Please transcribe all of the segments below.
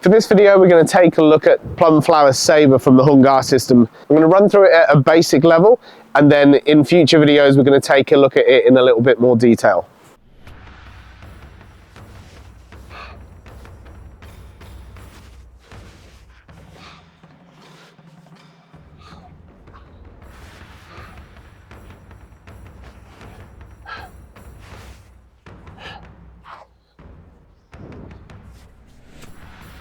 For this video, we're going to take a look at Plum Flower Sabre from the Hung Gar system. I'm going to run through it at a basic level, and then in future videos, we're going to take a look at it in a little bit more detail.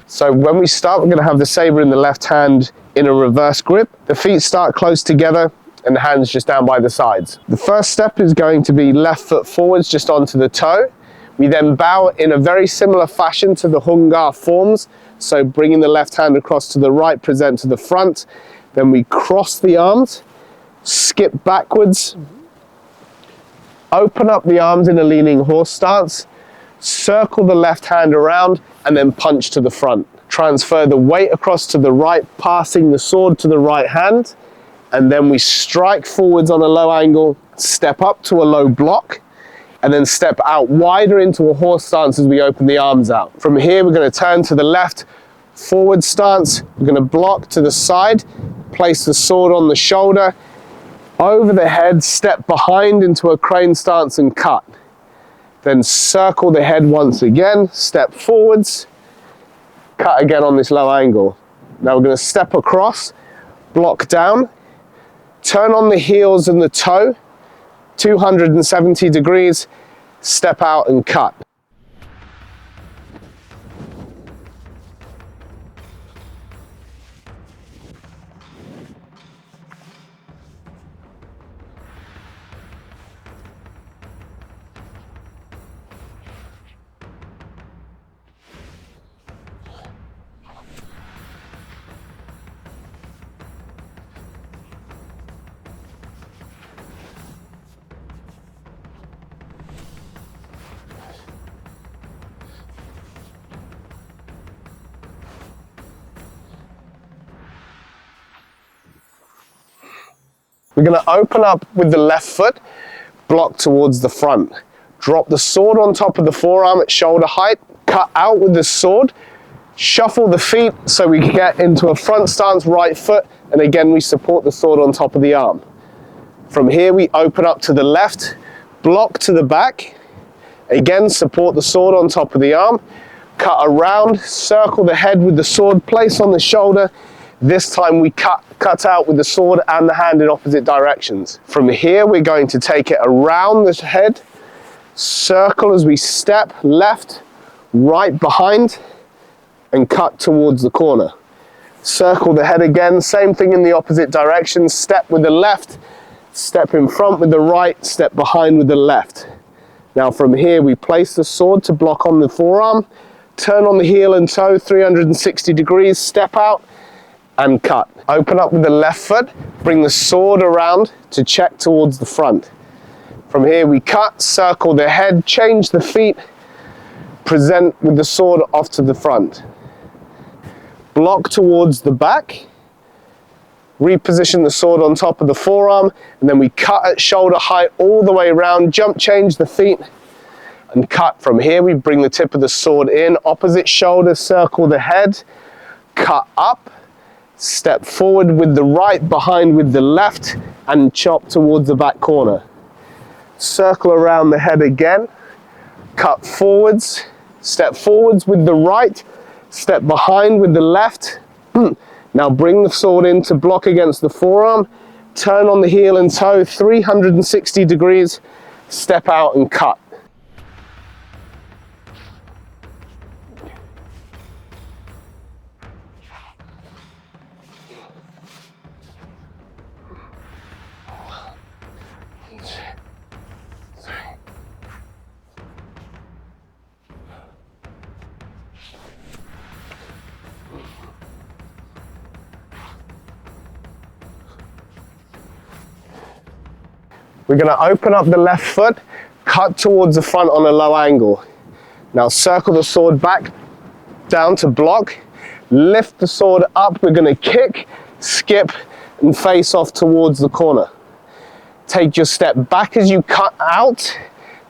So when we start, we're going to have the sabre in the left hand in a reverse grip. The feet start close together and the hands just down by the sides. The first step is going to be left foot forwards just onto the toe. We then bow in a very similar fashion to the Hung Gar forms. So bringing the left hand across to the right, present to the front. Then we cross the arms, skip backwards, open up the arms in a leaning horse stance, circle the left hand around, and then punch to the front. Transfer the weight across to the right, passing the sword to the right hand, and then we strike forwards on a low angle, step up to a low block, and then step out wider into a horse stance as we open the arms out. From here, we're going to turn to the left, forward stance. We're going to block to the side, place the sword on the shoulder, over the head, step behind into a crane stance and cut. Then circle the head once again, step forwards, cut again on this low angle. Now we're going to step across, block down, turn on the heels and the toe, 270 degrees, step out and cut. We're going to open up with the left foot, block towards the front. Drop the sword on top of the forearm at shoulder height, cut out with the sword, shuffle the feet so we can get into a front stance right foot, and again we support the sword on top of the arm. From here we open up to the left, block to the back, again support the sword on top of the arm, cut around, circle the head with the sword, place on the shoulder. This time we cut out with the sword and the hand in opposite directions. From here, we're going to take it around the head, circle as we step left, right behind, and cut towards the corner. Circle the head again, same thing in the opposite direction, step with the left, step in front with the right, step behind with the left. Now from here, we place the sword to block on the forearm, turn on the heel and toe, 360 degrees, step out, and cut. Open up with the left foot, bring the sword around to check towards the front. From here we cut, circle the head, change the feet, present with the sword off to the front. Block towards the back, reposition the sword on top of the forearm, and then we cut at shoulder height all the way around, jump change the feet, and cut. From here we bring the tip of the sword in, opposite shoulder, circle the head, cut up, step forward with the right, behind with the left, and chop towards the back corner. Circle around the head again, cut forwards, step forwards with the right, step behind with the left. Now bring the sword in to block against the forearm, turn on the heel and toe, 360 degrees, step out and cut. We're going to open up the left foot, cut towards the front on a low angle. Now circle the sword back down to block, lift the sword up, we're going to kick, skip and face off towards the corner. Take your step back as you cut out.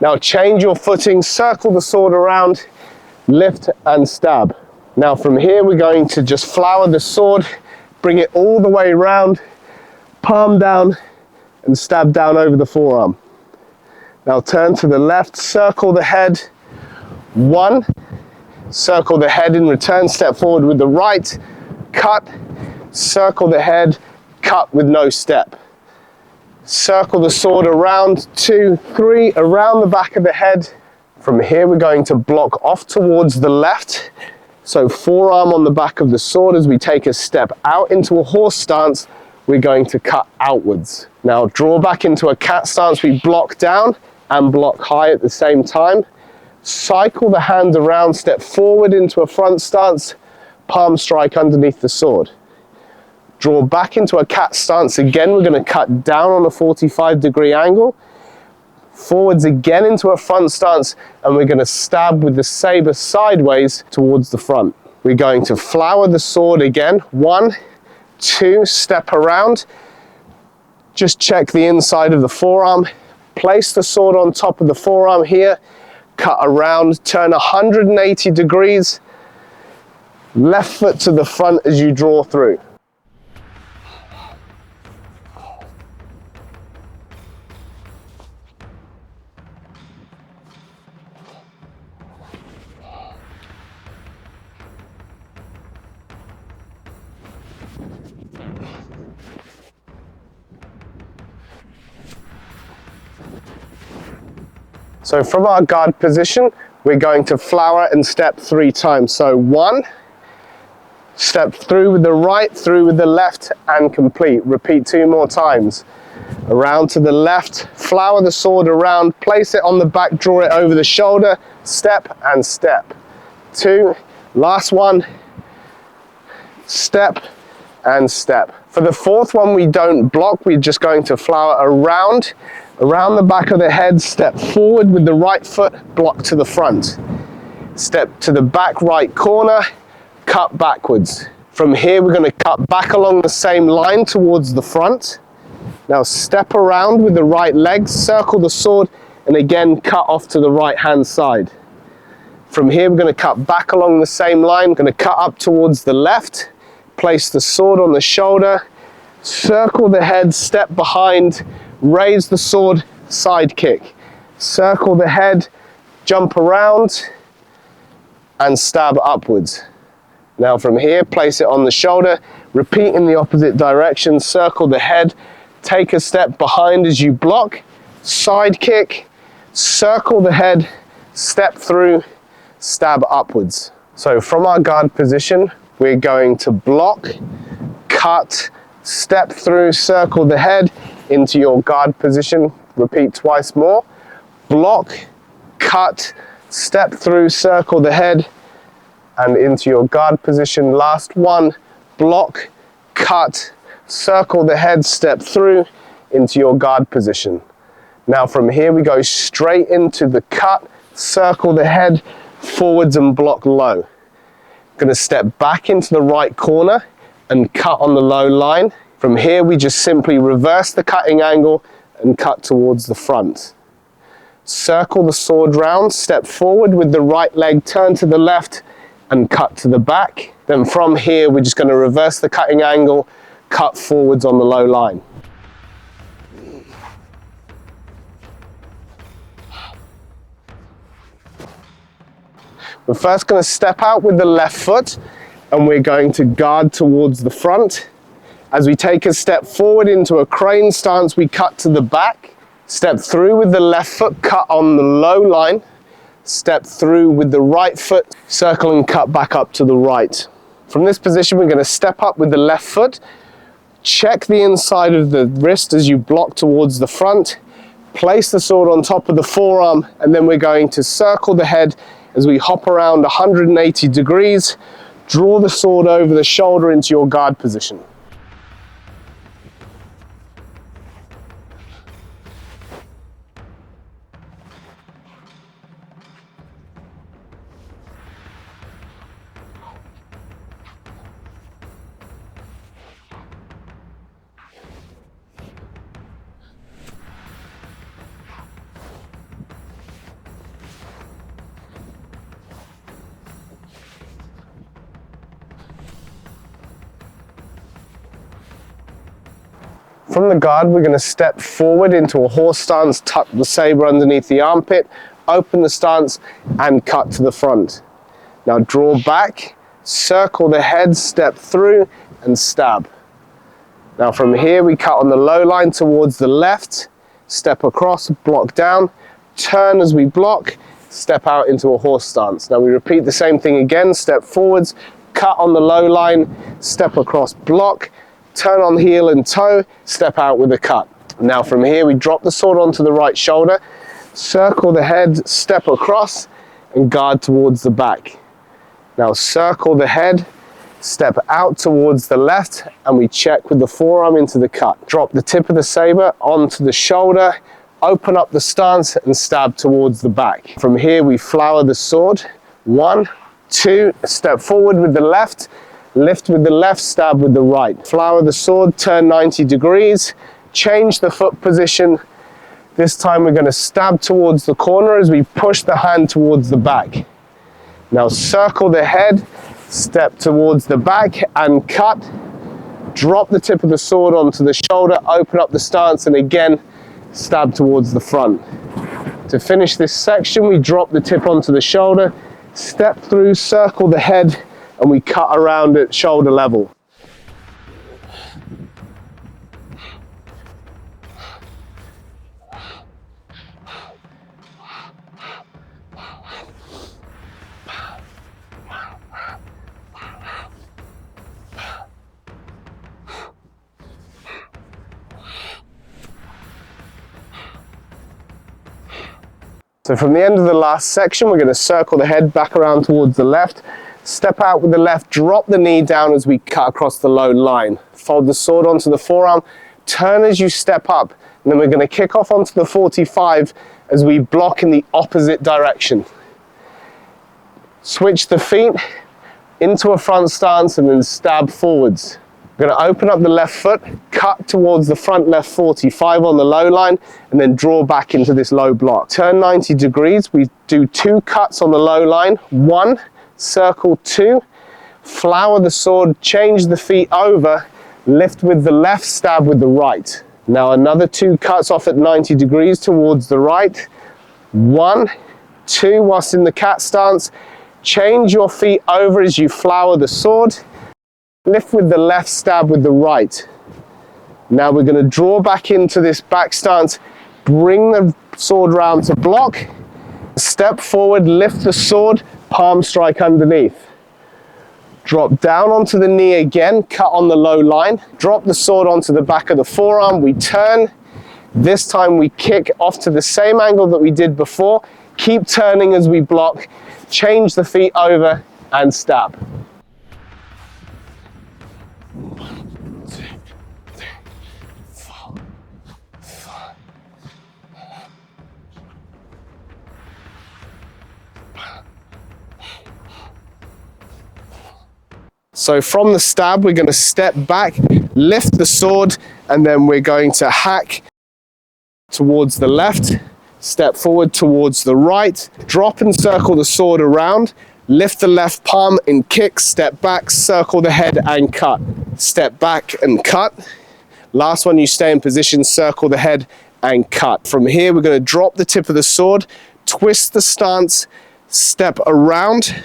Now change your footing, circle the sword around, lift and stab. Now from here we're going to just flower the sword, bring it all the way around, palm down and stab down over the forearm. Now turn to the left, circle the head, 1, circle the head in return, step forward with the right, cut, circle the head, cut with no step. Circle the sword around, 2, 3, around the back of the head. From here we're going to block off towards the left. So forearm on the back of the sword. As we take a step out into a horse stance, we're going to cut outwards. Now draw back into a cat stance. We block down and block high at the same time. Cycle the hand around, step forward into a front stance, palm strike underneath the sword. Draw back into a cat stance again. We're going to cut down on a 45-degree angle. Forwards again into a front stance, and we're going to stab with the saber sideways towards the front. We're going to flower the sword again. 1, 2, step around. Just check the inside of the forearm. Place the sword on top of the forearm here. Cut around, turn 180 degrees. Left foot to the front as you draw through. So from our guard position, we're going to flower and step 3 times. So 1, step through with the right, through with the left, and complete. Repeat 2 more times. Around to the left, flower the sword around, place it on the back, draw it over the shoulder, step and step. 2, last one, step and step. For the 4th one, we don't block, we're just going to flower around the back of the head, step forward with the right foot, block to the front. Step to the back right corner, cut backwards. From here, we're going to cut back along the same line towards the front. Now step around with the right leg, circle the sword, and again cut off to the right hand side. From here, we're going to cut back along the same line, we're going to cut up towards the left, place the sword on the shoulder, circle the head, step behind, raise the sword, side kick. Circle the head, jump around, and stab upwards. Now from here, place it on the shoulder, repeat in the opposite direction, circle the head, take a step behind as you block, side kick, circle the head, step through, stab upwards. So from our guard position, we're going to block, cut, step through, circle the head into your guard position, repeat twice more, block, cut, step through, circle the head, and into your guard position. Last one, block, cut, circle the head, step through, into your guard position. Now from here we go straight into the cut, circle the head, forwards and block low. Going to step back into the right corner and cut on the low line. From here we just simply reverse the cutting angle and cut towards the front. Circle the sword round, step forward with the right leg, turn to the left and cut to the back. Then from here we're just going to reverse the cutting angle, cut forwards on the low line. We're first going to step out with the left foot and we're going to guard towards the front. As we take a step forward into a crane stance, we cut to the back. Step through with the left foot, cut on the low line. Step through with the right foot, circle and cut back up to the right. From this position, we're going to step up with the left foot. Check the inside of the wrist as you block towards the front. Place the sword on top of the forearm, and then we're going to circle the head as we hop around 180 degrees. Draw the sword over the shoulder into your guard position. From the guard, we're going to step forward into a horse stance, tuck the sabre underneath the armpit, open the stance and cut to the front. Now draw back, circle the head, step through and stab. Now from here we cut on the low line towards the left, step across, block down, turn as we block, step out into a horse stance. Now we repeat the same thing again, step forwards, cut on the low line, step across, block, turn on heel and toe, step out with a cut. Now from here we drop the sword onto the right shoulder, circle the head, step across and guard towards the back. Now circle the head, step out towards the left and we check with the forearm into the cut. Drop the tip of the sabre onto the shoulder, open up the stance and stab towards the back. From here we flower the sword. 1, 2, step forward with the left, lift with the left, stab with the right. Flower the sword, turn 90 degrees, change the foot position. This time we're going to stab towards the corner as we push the hand towards the back. Now circle the head, step towards the back and cut. Drop the tip of the sword onto the shoulder, open up the stance and again stab towards the front. To finish this section, we drop the tip onto the shoulder, step through, circle the head and we cut around at shoulder level. So from the end of the last section, we're going to circle the head back around towards the left, step out with the left, drop the knee down as we cut across the low line. Fold the sword onto the forearm, turn as you step up, and then we're going to kick off onto the 45 as we block in the opposite direction. Switch the feet into a front stance and then stab forwards. We're going to open up the left foot, cut towards the front left 45 on the low line, and then draw back into this low block. Turn 90 degrees, we do 2 cuts on the low line. 1, circle 2, flower the sword, change the feet over, lift with the left, stab with the right. Now another 2 cuts off at 90 degrees towards the right. 1, 2, whilst in the cat stance, change your feet over as you flower the sword. Lift with the left, stab with the right. Now we're going to draw back into this back stance, bring the sword round to block, step forward, lift the sword, palm strike underneath. Drop down onto the knee again, cut on the low line, drop the sword onto the back of the forearm, we turn. This time we kick off to the same angle that we did before, keep turning as we block, change the feet over and stab. 1, 2, 3, 4, 5. So from the stab, we're going to step back, lift the sword, and then we're going to hack towards the left, step forward towards the right, drop and circle the sword around, lift the left palm and kick, step back, circle the head and cut. Step back and cut. Last one, you stay in position, circle the head and cut. From here, we're going to drop the tip of the sword, twist the stance, step around,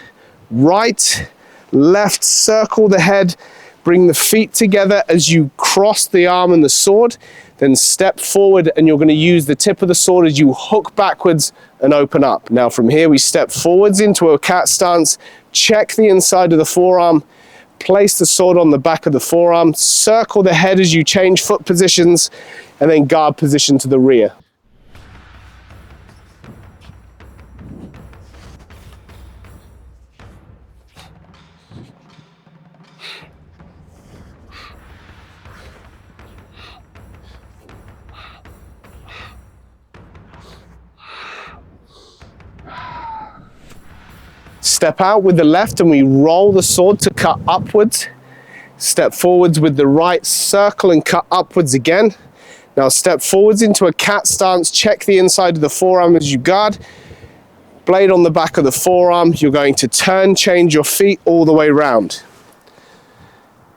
right, left, circle the head, bring the feet together as you cross the arm and the sword, then step forward and you're going to use the tip of the sword as you hook backwards and open up. Now from here we step forwards into a cat stance, check the inside of the forearm, place the sword on the back of the forearm, circle the head as you change foot positions, and then guard position to the rear. Step out with the left and we roll the sword to cut upwards. Step forwards with the right, circle and cut upwards again. Now step forwards into a cat stance, check the inside of the forearm as you guard. Blade on the back of the forearm, you're going to turn, change your feet all the way round.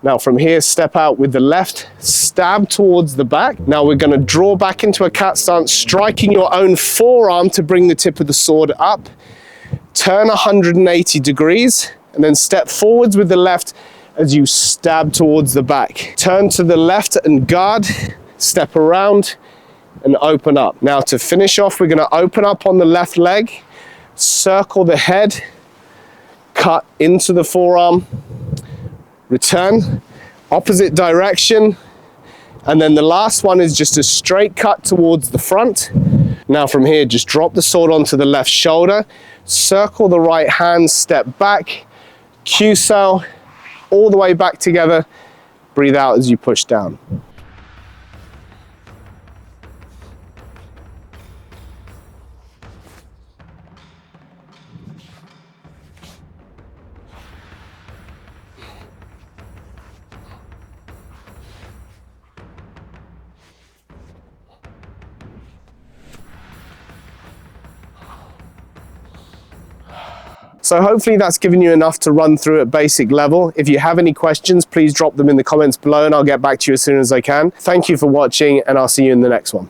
Now from here, step out with the left, stab towards the back. Now we're going to draw back into a cat stance, striking your own forearm to bring the tip of the sword up. Turn 180 degrees and then step forwards with the left as you stab towards the back. Turn to the left and guard, step around and open up. Now to finish off, we're going to open up on the left leg, circle the head, cut into the forearm, return, opposite direction, and then the last one is just a straight cut towards the front. Now from here, just drop the sword onto the left shoulder, circle the right hand, step back, Q-cell, all the way back together, breathe out as you push down. So hopefully that's given you enough to run through at basic level. If you have any questions, please drop them in the comments below and I'll get back to you as soon as I can. Thank you for watching and I'll see you in the next one.